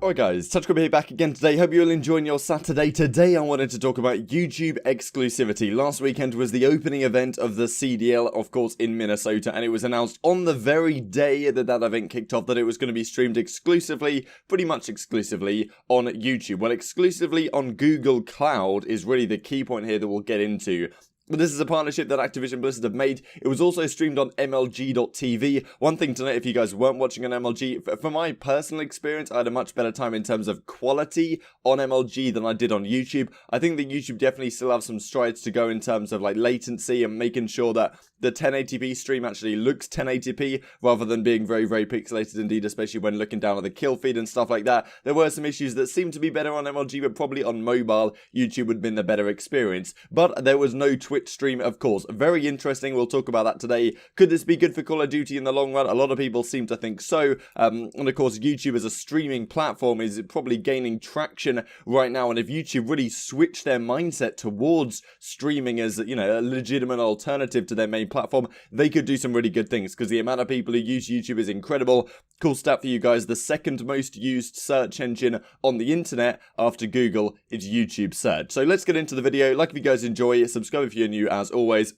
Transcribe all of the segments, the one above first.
Alright guys, TouchCrab here back again today. Hope you're all enjoying your Saturday. Today I wanted to talk about YouTube exclusivity. Last weekend was the opening event of the CDL, of course, in Minnesota, and it was announced on the very day that that event kicked off that it was going to be streamed exclusively, pretty much exclusively, on YouTube. Well, exclusively on Google Cloud is really the key point here that we'll get into. But this is a partnership that Activision Blizzard have made. It was also streamed on MLG.tv. One thing to note, if you guys weren't watching on MLG, for my personal experience, I had a much better time in terms of quality on MLG than I did on YouTube. I think that YouTube definitely still have some strides to go in terms of like latency and making sure that the 1080p stream actually looks 1080p rather than being very, very pixelated indeed, especially when looking down at the kill feed and stuff like that. There were some issues that seemed to be better on MLG, but probably on mobile, YouTube would have been the better experience. But there was no Twitch stream, of course. Very interesting. We'll talk about that today. Could this be good for Call of Duty in the long run? A lot of people seem to think so. And of course, YouTube as a streaming platform is probably gaining traction right now. And if YouTube really switch their mindset towards streaming as, you know, a legitimate alternative to their main platform, they could do some really good things, because the amount of people who use YouTube is incredible. Cool stat for you guys: the second most used search engine on the internet after Google is YouTube search. So let's get into the video. Like if you guys enjoy, subscribe if you're new as always.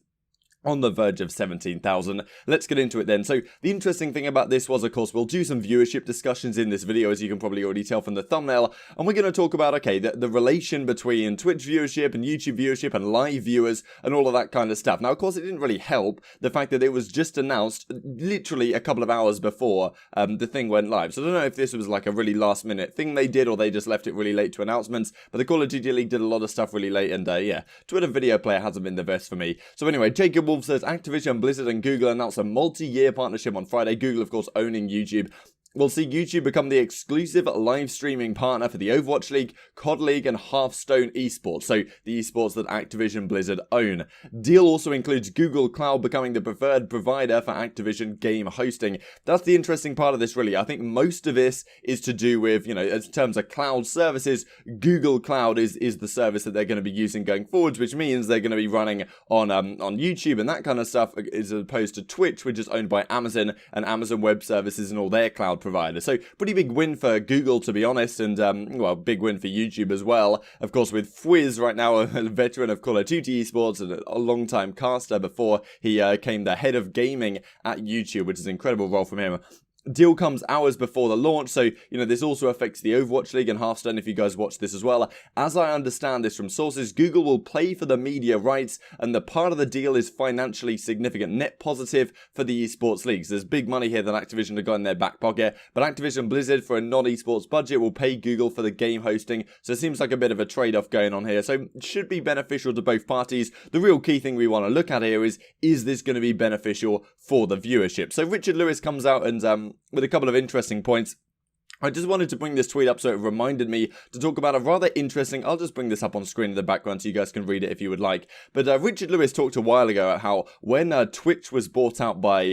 On the verge of 17,000. Let's get into it then. So the interesting thing about this was, of course, we'll do some viewership discussions in this video, as you can probably already tell from the thumbnail, and we're going to talk about, okay, the relation between Twitch viewership and YouTube viewership and live viewers and all of that kind of stuff. Now, of course, it didn't really help the fact that it was just announced literally a couple of hours before the thing went live. So I don't know if this was like a really last minute thing they did, or they just left it really late to announcements, but the Call of Duty League did a lot of stuff really late, and yeah, Twitter video player hasn't been the best for me. So anyway, Jacob Wolf says Activision, Blizzard and Google announced a multi-year partnership on Friday. Google, of course, owning YouTube. We'll see YouTube become the exclusive live streaming partner for the Overwatch League, COD League, and Hearthstone esports, so the esports that Activision Blizzard own. Deal also includes Google Cloud becoming the preferred provider for Activision game hosting. That's the interesting part of this, really. I think most of this is to do with, you know, in terms of cloud services, Google Cloud is the service that they're going to be using going forwards, which means they're going to be running on YouTube and that kind of stuff, as opposed to Twitch, which is owned by Amazon and Amazon Web Services and all their cloud provider. So pretty big win for Google, to be honest, and well, big win for YouTube as well. Of course, with Fwiz right now, a veteran of Call of Duty esports and a long-time caster before he came the head of gaming at YouTube, which is an incredible role from him. Deal comes hours before the launch, so, you know, this also affects the Overwatch League and Hearthstone if you guys watch this as well. As I understand this from sources, Google will pay for the media rights, and the part of the deal is financially significant, net positive for the esports leagues. There's big money here that Activision have got in their back pocket, but Activision Blizzard, for a non-esports budget, will pay Google for the game hosting, so it seems like a bit of a trade-off going on here, so it should be beneficial to both parties. The real key thing we want to look at here is this going to be beneficial for the viewership? So Richard Lewis comes out and with a couple of interesting points. I just wanted to bring this tweet up so it reminded me to talk about a rather interesting, I'll just bring this up on screen in the background so you guys can read it if you would like. But Richard Lewis talked a while ago about how when Twitch was bought out by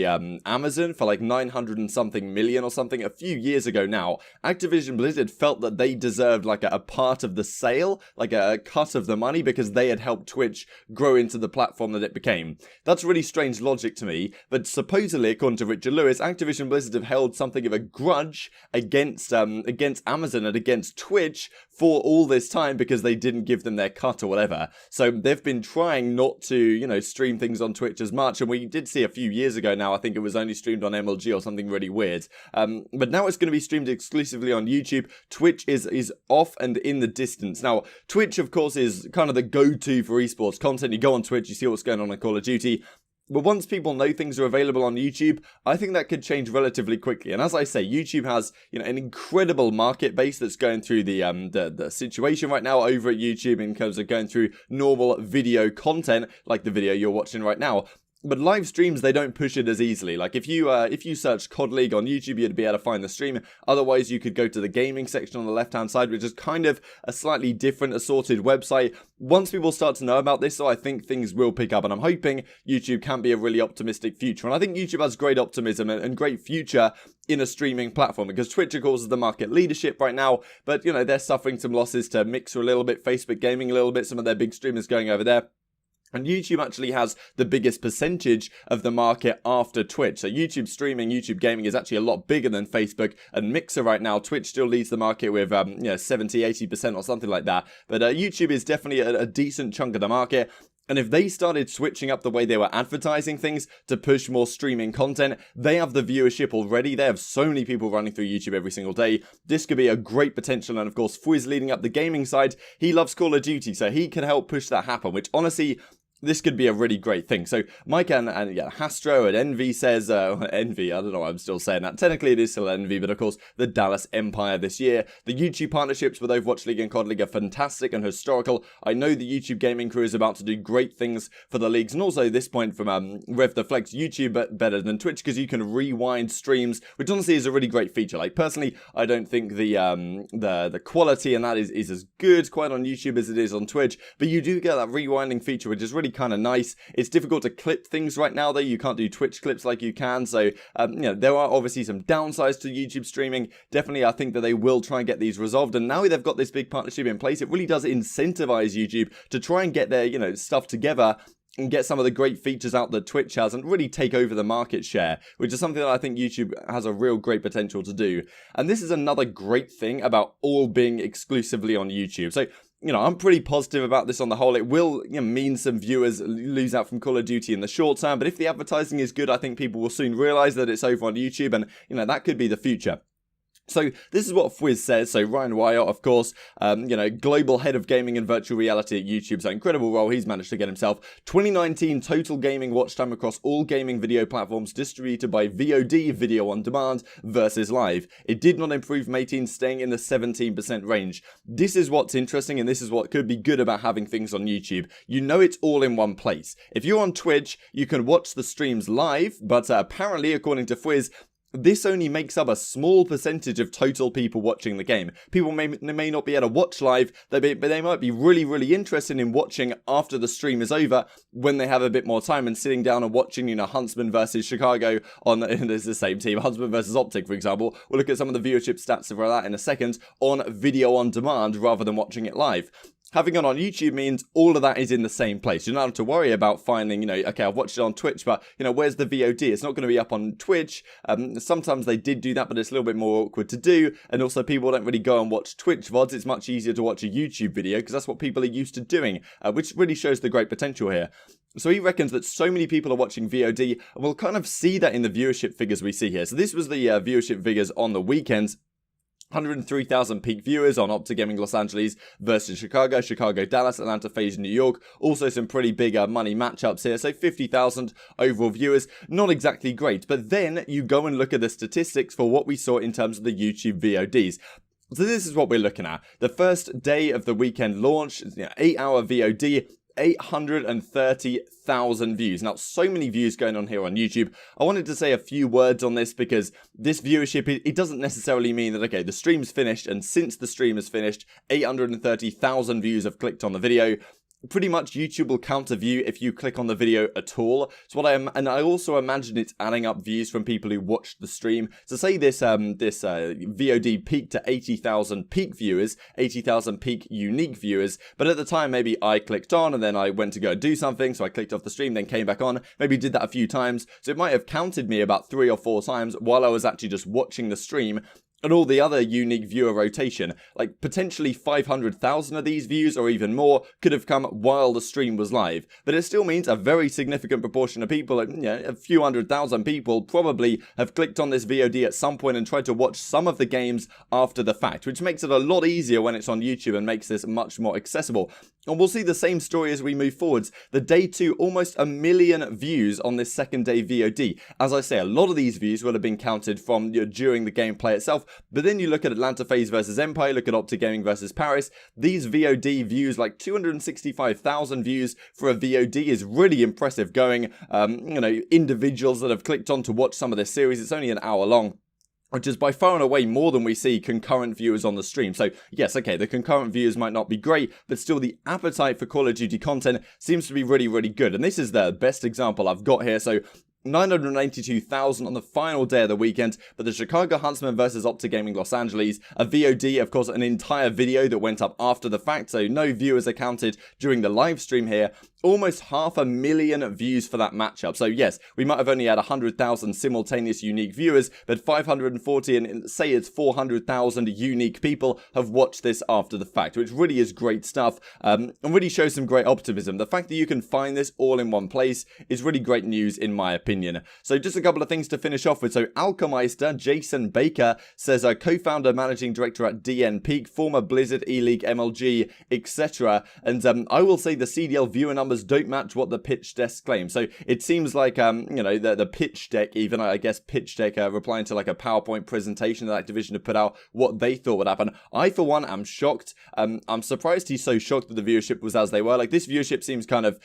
Amazon for like 900 and something million or something a few years ago now, Activision Blizzard felt that they deserved like a part of the sale, like a cut of the money, because they had helped Twitch grow into the platform that it became. That's really strange logic to me, but supposedly, according to Richard Lewis, Activision Blizzard have held something of a grudge against Amazon and against Twitch for all this time because they didn't give them their cut or whatever. So they've been trying not to, you know, stream things on Twitch as much, and we did see a few years ago now, I think it was only streamed on MLG or something really weird. But now it's going to be streamed exclusively on YouTube. Twitch is off and in the distance. Now, Twitch, of course, is kind of the go-to for esports content. You go on Twitch, you see what's going on in Call of Duty. But once people know things are available on YouTube, I think that could change relatively quickly. And as I say, YouTube has, you know, an incredible market base that's going through the situation right now over at YouTube in terms of going through normal video content, like the video you're watching right now. But live streams, they don't push it as easily. Like if you search COD League on YouTube, you'd be able to find the stream. Otherwise, you could go to the gaming section on the left-hand side, which is kind of a slightly different assorted website. Once people start to know about this, so I think things will pick up, and I'm hoping YouTube can be a really optimistic future. And I think YouTube has great optimism and great future in a streaming platform, because Twitch, of course, is the market leadership right now, but, you know, they're suffering some losses to Mixer a little bit, Facebook Gaming a little bit, some of their big streamers going over there. And YouTube actually has the biggest percentage of the market after Twitch. So YouTube streaming, YouTube gaming is actually a lot bigger than Facebook and Mixer right now. Twitch still leads the market with 70, 80% or something like that. But YouTube is definitely a decent chunk of the market. And if they started switching up the way they were advertising things to push more streaming content, they have the viewership already. They have so many people running through YouTube every single day. This could be a great potential. And of course, Fwiz leading up the gaming side, he loves Call of Duty, so he can help push that happen, which honestly, this could be a really great thing. So Mike and Hastro and Envy says, Envy, I don't know why I'm still saying that. Technically it is still Envy, but of course the Dallas Empire this year. The YouTube partnerships with Overwatch League and COD League are fantastic and historical. I know the YouTube gaming crew is about to do great things for the leagues. And also this point from RevTheAR, YouTube better than Twitch because you can rewind streams, which honestly is a really great feature. Like personally, I don't think the quality in that is as good quite on YouTube as it is on Twitch, but you do get that rewinding feature, which is really kind of nice. It's difficult to clip things right now though. You can't do Twitch clips like you can, so there are obviously some downsides to YouTube streaming. Definitely I think that they will try and get these resolved, and now they've got this big partnership in place, it really does incentivize YouTube to try and get their stuff together and get some of the great features out that Twitch has and really take over the market share, which is something that I think YouTube has a real great potential to do. And this is another great thing about all being exclusively on YouTube. So I'm pretty positive about this on the whole. It will mean some viewers lose out from Call of Duty in the short term, but if the advertising is good, I think people will soon realize that it's over on YouTube, and that could be the future. So this is what Fwiz says. So Ryan Wyatt, of course, global head of gaming and virtual reality at YouTube. So incredible role he's managed to get himself. 2019 total gaming watch time across all gaming video platforms distributed by VOD, video on demand, versus live. It did not improve from 18, staying in the 17% range. This is what's interesting, and this is what could be good about having things on YouTube. It's all in one place. If you're on Twitch, you can watch the streams live, but apparently, according to Fwiz, this only makes up a small percentage of total people watching the game. People may not be able to watch live, but they might be really, really interested in watching after the stream is over when they have a bit more time and sitting down and watching, Huntsman versus Chicago on it's the same team, Huntsman versus OpTic, for example. We'll look at some of the viewership stats for that in a second on video on demand rather than watching it live. Having it on YouTube means all of that is in the same place. You don't have to worry about finding, okay, I've watched it on Twitch, but, where's the VOD? It's not going to be up on Twitch. Sometimes they did do that, but it's a little bit more awkward to do. And also people don't really go and watch Twitch VODs. It's much easier to watch a YouTube video because that's what people are used to doing, which really shows the great potential here. So he reckons that so many people are watching VOD, and we'll kind of see that in the viewership figures we see here. So this was the viewership figures on the weekends. 103,000 peak viewers on OpTic Gaming Los Angeles versus Chicago, Dallas, Atlanta, FaZe, New York. Also some pretty big money matchups here. So 50,000 overall viewers. Not exactly great. But then you go and look at the statistics for what we saw in terms of the YouTube VODs. So this is what we're looking at. The first day of the weekend launch, 8-hour VOD. 830,000 views. Now, so many views going on here on YouTube. I wanted to say a few words on this because this viewership, it doesn't necessarily mean that, okay, the stream's finished, and since the stream is finished, 830,000 views have clicked on the video. Pretty much YouTube will count a view if you click on the video at all. So and I also imagine it's adding up views from people who watched the stream. So say this VOD peaked to 80,000 peak viewers, 80,000 peak unique viewers, but at the time maybe I clicked on and then I went to go do something, so I clicked off the stream, then came back on, maybe did that a few times, so it might have counted me about 3 or 4 times while I was actually just watching the stream. And all the other unique viewer rotation, like potentially 500,000 of these views or even more, could have come while the stream was live. But it still means a very significant proportion of people, a few 100,000 people, probably have clicked on this VOD at some point and tried to watch some of the games after the fact, which makes it a lot easier when it's on YouTube and makes this much more accessible. And we'll see the same story as we move forwards. The day 2, almost 1 million views on this second day VOD. As I say, a lot of these views will have been counted from during the gameplay itself. But then you look at Atlanta FaZe versus Empire, look at OpTic Gaming versus Paris. These VOD views, like 265,000 views for a VOD, is really impressive. Going, individuals that have clicked on to watch some of this series. It's only an hour long, which is by far and away more than we see concurrent viewers on the stream. So yes, okay, the concurrent viewers might not be great, but still the appetite for Call of Duty content seems to be really, really good. And this is the best example I've got here. So 982,000 on the final day of the weekend for the Chicago Huntsman versus OpTic Gaming Los Angeles. A VOD, of course, an entire video that went up after the fact, so no viewers are counted during the live stream here. almost 500,000 views for that matchup. So yes, we might have only had 100,000 simultaneous unique viewers, but 540 and say it's 400,000 unique people have watched this after the fact, which really is great stuff, and really shows some great optimism. The fact that you can find this all in one place is really great news in my opinion. So just a couple of things to finish off with. So Alchemeister Jason Baker says co-founder, managing director at DN Peak, former Blizzard, E-League, MLG, etc. And I will say the CDL viewer numbers don't match what the pitch deck claims. So it seems like you know, the pitch deck, even I guess pitch deck replying to like a PowerPoint presentation that Activision have put out what they thought would happen. I for one am shocked. I'm surprised he's so shocked that the viewership was as they were. Like, this viewership seems kind of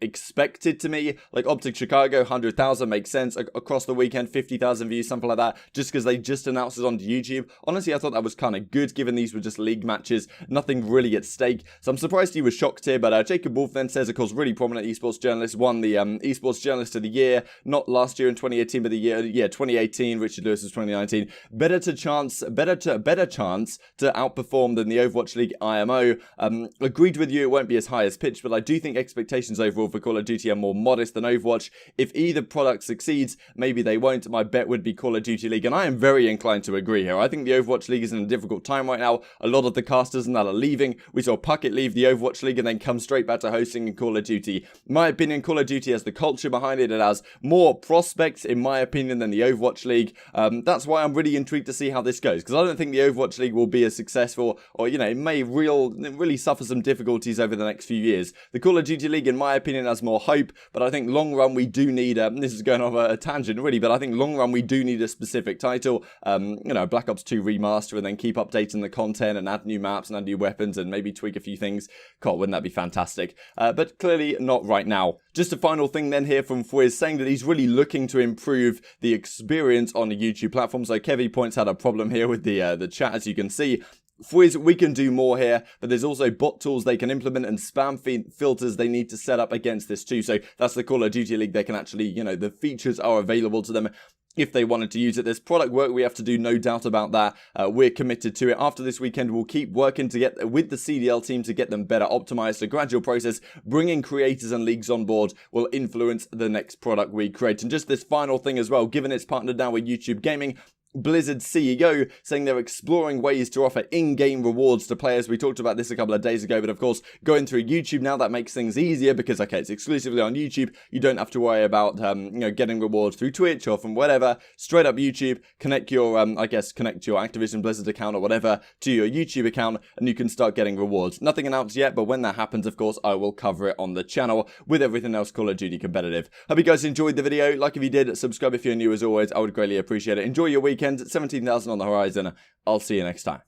expected to me. Like OpTic Chicago 100,000 makes sense. Across the weekend 50,000 views, something like that, just because they just announced it on YouTube. Honestly, I thought that was kind of good given these were just league matches, nothing really at stake. So I'm surprised he was shocked here. But Jacob Wolf then says, of course, really prominent esports journalist, won the esports journalist of the year, not last year in 2018 but the year 2018. Richard Lewis was 2019. Better chance to outperform than the Overwatch League IMO. Agreed with you, it won't be as high as pitch, but I do think expectations overall for Call of Duty are more modest than Overwatch. If either product succeeds, maybe they won't. My bet would be Call of Duty League, and I am very inclined to agree here. I think the Overwatch League is in a difficult time right now. A lot of the casters and that are leaving. We saw Puckett leave the Overwatch League and then come straight back to hosting in Call of Duty. My opinion, Call of Duty has the culture behind it. It has more prospects, in my opinion, than the Overwatch League. That's why I'm really intrigued to see how this goes, because I don't think the Overwatch League will be as successful, or, you know, it may really suffer some difficulties over the next few years. The Call of Duty League, in my opinion, has more hope, but I think long run we do need, this is going off a tangent really, but I think long run we do need a specific title, you know, Black Ops 2 remaster, and then keep updating the content and add new maps and add new weapons and maybe tweak a few things. God, wouldn't that be fantastic? But clearly not right now. Just a final thing then here from Fwiz, saying that he's really looking to improve the experience on the YouTube platform. So Kevy points out a problem here with the chat, as you can see. Fwiz, we can do more here, but there's also bot tools they can implement and spam filters they need to set up against this too. So that's the Call of Duty League. They can actually, you know, the features are available to them if they wanted to use it. There's product work we have to do, no doubt about that. We're committed to it. After this weekend, we'll keep working to get with the CDL team to get them better optimized. A gradual process, bringing creators and leagues on board will influence the next product we create. And just this final thing as well, given it's partnered now with YouTube Gaming, Blizzard CEO saying they're exploring ways to offer in-game rewards to players. We talked about this a couple of days ago, but of course, going through YouTube now, that makes things easier because, okay, it's exclusively on YouTube. You don't have to worry about, you know, getting rewards through Twitch or from whatever. Straight up YouTube, connect your, connect your Activision Blizzard account or whatever to your YouTube account, and you can start getting rewards. Nothing announced yet, but when that happens, of course, I will cover it on the channel with everything else Call of Duty competitive. Hope you guys enjoyed the video. Like if you did, subscribe if you're new as always. I would greatly appreciate it. Enjoy your weekend. 17,000 on the horizon. I'll see you next time.